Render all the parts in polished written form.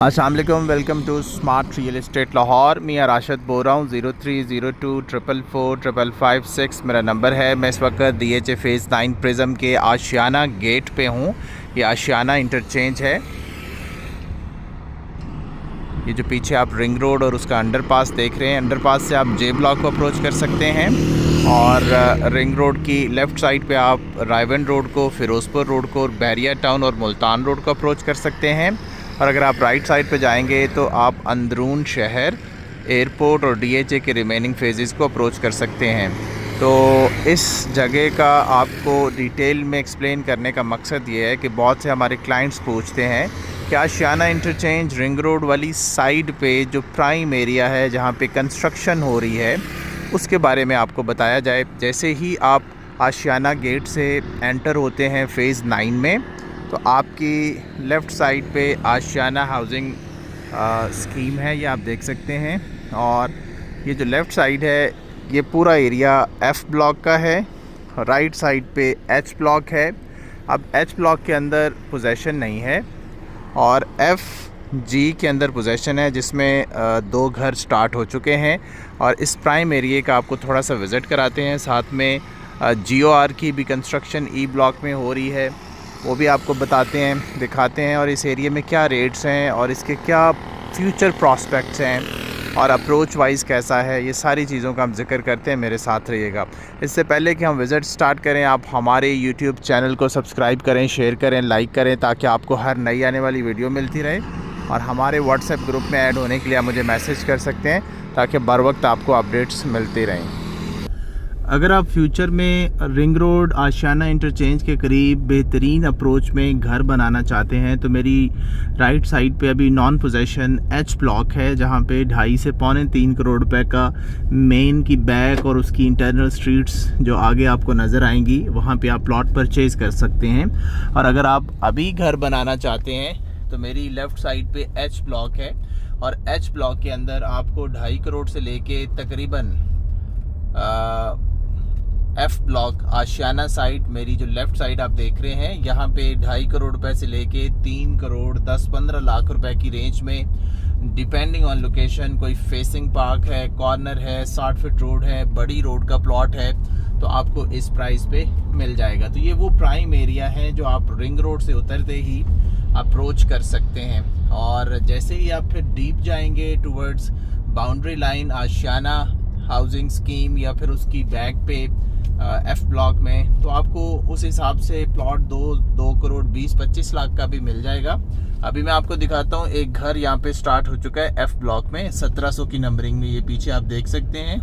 अस्सलाम वालेकुम, welcome to smart real estate Lahore. मैं राशिद बोल रहा हूँ। 0302444556 मेरा नंबर है। मैं इस वक्त DHA फेज़ 9 प्रिज्म के आशियाना गेट पे हूँ। ये आशियाना इंटरचेंज है। ये जो पीछे आप रिंग रोड और उसका अंडरपास देख रहे हैं, अंडरपास से आप जे ब्लॉक को अप्रोच कर सकते हैं और रिंग रोड की लेफ़्ट साइड पे आप रायवन रोड को, फ़िरोज़पुर रोड को, बैरिया टाउन और मुल्तान रोड को अप्रोच कर सकते हैं। और अगर आप राइट साइड पे जाएंगे तो आप अंदरून शहर, एयरपोर्ट और DHA के रिमेनिंग फेजेस को अप्रोच कर सकते हैं। तो इस जगह का आपको डिटेल में एक्सप्लेन करने का मकसद ये है कि बहुत से हमारे क्लाइंट्स पूछते हैं कि आशियाना इंटरचेंज रिंग रोड वाली साइड पे जो प्राइम एरिया है जहाँ पे कंस्ट्रक्शन हो रही है उसके बारे में आपको बताया जाए। जैसे ही आप आशियाना गेट से एंटर होते हैं फ़ेज़ 9 में तो आपकी लेफ़्ट साइड पे आशियाना हाउसिंग स्कीम है, ये आप देख सकते हैं। और ये जो लेफ़्ट साइड है ये पूरा एरिया F ब्लॉक का है, राइट साइड पे H ब्लॉक है। अब H ब्लॉक के अंदर पोजेसन नहीं है और FG के अंदर पोजेसन है, जिसमें 2 घर स्टार्ट हो चुके हैं। और इस प्राइम एरिया का आपको थोड़ा सा विज़िट कराते हैं। साथ में GOR की भी कंस्ट्रक्शन E ब्लॉक में हो रही है, वो भी आपको बताते हैं, दिखाते हैं। और इस एरिया में क्या रेट्स हैं और इसके क्या फ्यूचर प्रॉस्पेक्ट्स हैं और अप्रोच वाइज कैसा है, ये सारी चीज़ों का हम जिक्र करते हैं। मेरे साथ रहिएगा। इससे पहले कि हम विज़िट स्टार्ट करें, आप हमारे YouTube चैनल को सब्सक्राइब करें, शेयर करें, लाइक करें, ताकि आपको हर नई आने वाली वीडियो मिलती रहे। और हमारे व्हाट्सएप ग्रुप में ऐड होने के लिए आप मुझे मैसेज कर सकते हैं ताकि बर वक्त आपको अपडेट्स मिलती रहें। अगर आप फ्यूचर में रिंग रोड आशियाना इंटरचेंज के करीब बेहतरीन अप्रोच में घर बनाना चाहते हैं तो मेरी राइट साइड पे अभी नॉन पोजेसन H ब्लॉक है, जहां पे 2.5 से पौने 3 करोड़ रुपए का मेन की बैक और उसकी इंटरनल स्ट्रीट्स जो आगे आपको नज़र आएंगी वहां पे आप प्लॉट परचेज़ कर सकते हैं। और अगर आप अभी घर बनाना चाहते हैं तो मेरी लेफ़्ट साइड पे H ब्लॉक है और H ब्लॉक के अंदर आपको 2.5 करोड़ से लेके तकरीबन F ब्लॉक आशियाना साइड, मेरी जो लेफ़्ट साइड आप देख रहे हैं, यहाँ पे 2.5 करोड़ रुपए से लेके 3 करोड़ 10-15 लाख रुपए की रेंज में, डिपेंडिंग ऑन लोकेशन, कोई फेसिंग पार्क है, कॉर्नर है, 60 फीट रोड है, बड़ी रोड का प्लॉट है, तो आपको इस प्राइस पे मिल जाएगा। तो ये वो प्राइम एरिया है जो आप रिंग रोड से उतरते ही अप्रोच कर सकते हैं। और जैसे ही आप फिर डीप जाएंगे टूवर्ड्स बाउंड्री लाइन आशियाना हाउसिंग स्कीम या फिर उसकी बैक पे F ब्लॉक में, तो आपको उस हिसाब से प्लॉट 2 करोड़ 20-25 लाख का भी मिल जाएगा। अभी मैं आपको दिखाता हूँ, एक घर यहाँ पे स्टार्ट हो चुका है F ब्लॉक में 1700 की नंबरिंग में, ये पीछे आप देख सकते हैं।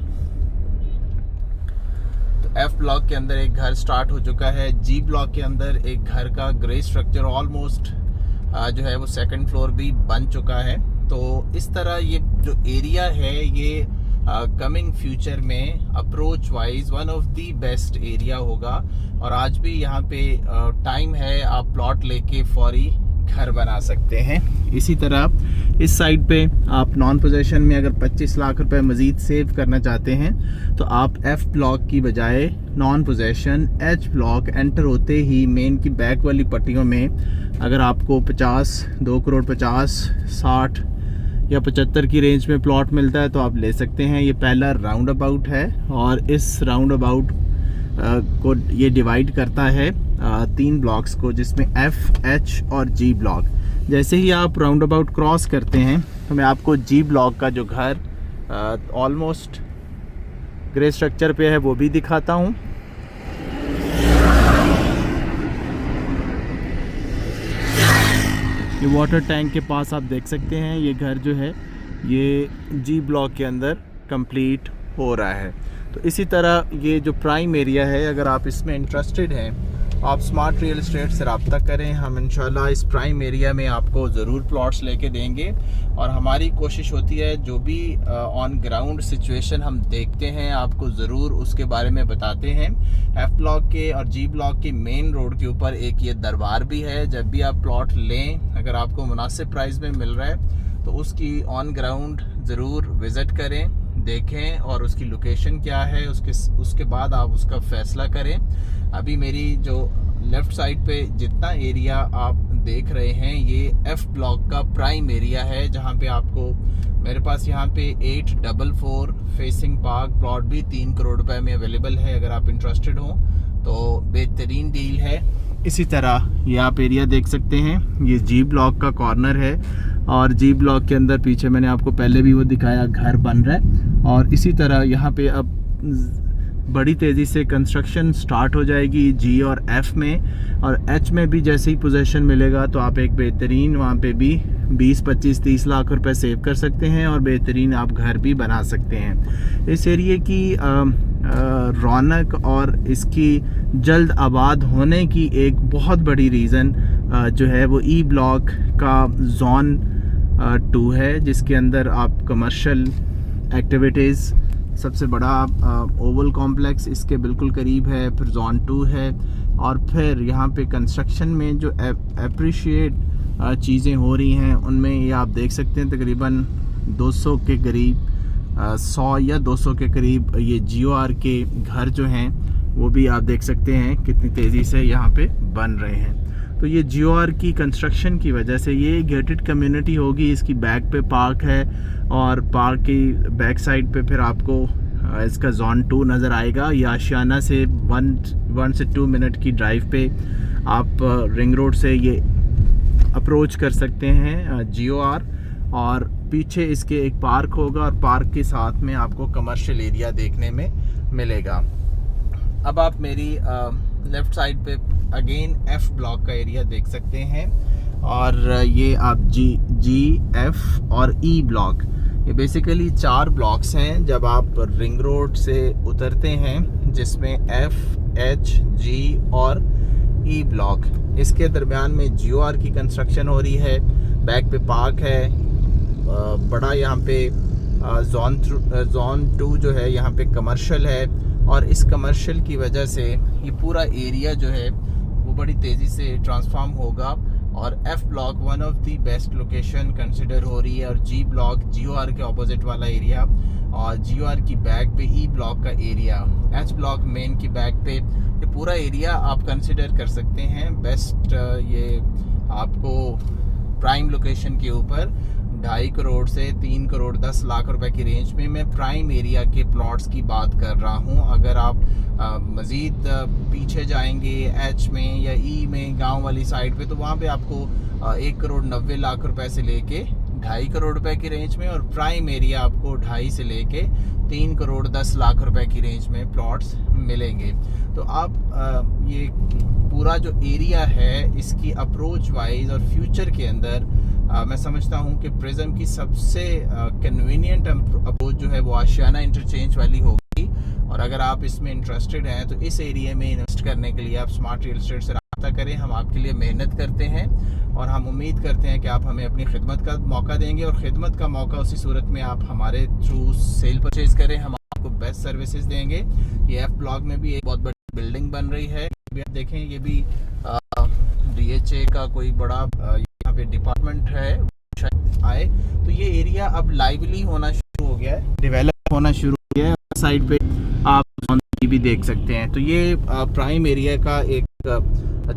तो F ब्लॉक के अंदर एक घर स्टार्ट हो चुका है। G ब्लॉक के अंदर एक घर का ग्रे स्ट्रक्चर ऑलमोस्ट जो है वो 2nd फ्लोर भी बन चुका है। तो इस तरह ये जो एरिया है ये कमिंग फ्यूचर में approach wise one of the best area होगा। और आज भी यहाँ पे टाइम है, आप प्लॉट लेके फौरी घर बना सकते हैं। इसी तरह इस साइड पे आप नॉन पोजेशन में अगर 25 लाख रुपए मज़ीद सेव करना चाहते हैं तो आप F ब्लॉक की बजाय non possession H block enter होते ही मेन की बैक वाली पट्टियों में अगर आपको 2 करोड़ 50, 60 या 75 की रेंज में प्लॉट मिलता है तो आप ले सकते हैं। ये पहला राउंड अबाउट है और इस राउंड अबाउट को ये डिवाइड करता है 3 ब्लॉक्स को, जिसमें F, H और G ब्लॉक। जैसे ही आप राउंड अबाउट क्रॉस करते हैं तो मैं आपको G ब्लॉक का जो घर ऑलमोस्ट ग्रे स्ट्रक्चर पे है वो भी दिखाता हूँ। ये वाटर टैंक के पास आप देख सकते हैं, ये घर जो है ये G ब्लॉक के अंदर कंप्लीट हो रहा है। तो इसी तरह ये जो प्राइम एरिया है, अगर आप इसमें इंटरेस्टेड हैं आप स्मार्ट रियल एस्टेट से रब्ता करें। हम इंशाल्लाह इस प्राइम एरिया में आपको ज़रूर प्लॉट्स लेके देंगे। और हमारी कोशिश होती है जो भी ऑन ग्राउंड सिचुएशन हम देखते हैं आपको ज़रूर उसके बारे में बताते हैं। F ब्लॉक के और G ब्लॉक की मेन रोड के ऊपर एक ये दरबार भी है। जब भी आप प्लॉट लें, अगर आपको मुनासिब प्राइस में मिल रहा है तो उसकी ऑन ग्राउंड ज़रूर विज़िट करें, देखें और उसकी लोकेशन क्या है, उसके बाद आप उसका फ़ैसला करें। अभी मेरी जो लेफ़्ट साइड पे जितना एरिया आप देख रहे हैं ये F ब्लॉक का प्राइम एरिया है, जहाँ पे आपको मेरे पास यहाँ पे 844 फेसिंग पार्क प्लॉट भी 3 करोड़ रुपए में अवेलेबल है। अगर आप इंटरेस्टेड हो तो बेहतरीन डील है। इसी तरह ये आप एरिया देख सकते हैं, ये G ब्लॉक का कॉर्नर है और G ब्लॉक के अंदर पीछे मैंने आपको पहले भी वो दिखाया घर बन रहा है। और इसी तरह यहाँ पे अब बड़ी तेज़ी से कंस्ट्रक्शन स्टार्ट हो जाएगी G और F में, और H में भी जैसे ही पोजीशन मिलेगा तो आप एक बेहतरीन वहाँ पे भी 20, 25, 30 लाख रुपए सेव कर सकते हैं और बेहतरीन आप घर भी बना सकते हैं। इस एरिए की रौनक और इसकी जल्द आबाद होने की एक बहुत बड़ी रीज़न जो है वो E ब्लॉक का जोन 2 है, जिसके अंदर आप कमर्शियल एक्टिविटीज़, सबसे बड़ा ओवल कॉम्प्लेक्स इसके बिल्कुल करीब है, फिर जोन 2 है, और फिर यहाँ पे कंस्ट्रक्शन में जो अप्रिशिएट चीज़ें हो रही हैं उनमें ये आप देख सकते हैं तकरीबन 200 के करीब 100 या 200 के करीब ये GOR के घर जो हैं वो भी आप देख सकते हैं कितनी तेज़ी से यहाँ पे बन रहे हैं। तो ये GOR की कंस्ट्रक्शन की वजह से ये गेटेड कम्युनिटी होगी, इसकी बैक पे पार्क है और पार्क की बैक साइड पे फिर आपको इसका जोन 2 नज़र आएगा। ये आशियाना से 1 से 2 मिनट की ड्राइव पे आप रिंग रोड से ये अप्रोच कर सकते हैं GOR, और पीछे इसके एक पार्क होगा और पार्क के साथ में आपको कमर्शियल एरिया देखने में मिलेगा। अब आप मेरी लेफ़्ट साइड पे अगेन F ब्लॉक का एरिया देख सकते हैं, और ये आप G, F और E ब्लॉक, ये बेसिकली 4 ब्लॉक्स हैं जब आप रिंग रोड से उतरते हैं, जिसमें F, H, G और E ब्लॉक। इसके दरमियान में GOR की कंस्ट्रक्शन हो रही है, बैक पे पार्क है, बड़ा यहाँ पे जोन 2 जो है यहाँ पे कमर्शियल है, और इस कमर्शियल की वजह से ये पूरा एरिया जो है वो बड़ी तेज़ी से ट्रांसफॉर्म होगा, और F block one of the best location consider हो रही है, और G ब्लॉक GOR के ऑपोजिट वाला एरिया, और GOR की बैक पे E ब्लॉक का एरिया, H ब्लॉक मेन की बैक पे ये पूरा एरिया आप कंसिडर कर सकते हैं बेस्ट। ये आपको प्राइम लोकेशन के ऊपर 2.5 करोड़ से 3 करोड़ 10 लाख रुपए की रेंज में मैं प्राइम एरिया के प्लॉट्स की बात कर रहा हूं। अगर आप मज़ीद पीछे जाएंगे H में या E में गांव वाली साइड पे, तो वहां पे आपको 1 करोड़ 90 लाख रुपए से लेके 2.5 करोड़ रुपए की रेंज में, और प्राइम एरिया आपको 2.5 से लेके 3 करोड़ 10 लाख रुपए की रेंज में प्लॉट्स मिलेंगे। तो आप ये पूरा जो एरिया है इसकी अप्रोच वाइज और फ्यूचर के अंदर मैं समझता हूँ कि प्रिज्म की सबसे कन्वीनियंट अप्रोच जो है वो आशियाना इंटरचेंज वाली होगी, और अगर आप इसमें इंटरेस्टेड हैं तो इस एरिया में इन्वेस्ट करने के लिए आप स्मार्ट रियल एस्टेट से रब्ता करें। हम आपके लिए मेहनत करते हैं और हम उम्मीद करते हैं कि आप हमें अपनी खिदमत का मौका देंगे, और ख़िदमत का मौका उसी सूरत में आप हमारे थ्रू सेल परचेज़ करें, हम आपको बेस्ट सर्विसेज देंगे। ये F ब्लॉक में भी एक बहुत बड़ी बिल्डिंग बन रही है, आप देखें ये भी DHA का कोई बड़ा यहाँ पे डिपार्टमेंट है शायद आए। तो ये एरिया अब लाइवली होना शुरू हो गया है, डेवलप होना शुरू हो गया है। साइड पे आप भी देख सकते हैं। तो ये प्राइम एरिया का एक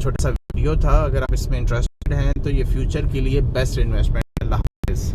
छोटा सा वीडियो था। अगर आप इसमें इंटरेस्टेड हैं तो ये फ्यूचर के लिए बेस्ट इन्वेस्टमेंट। अल्लाह हाफ़िज़।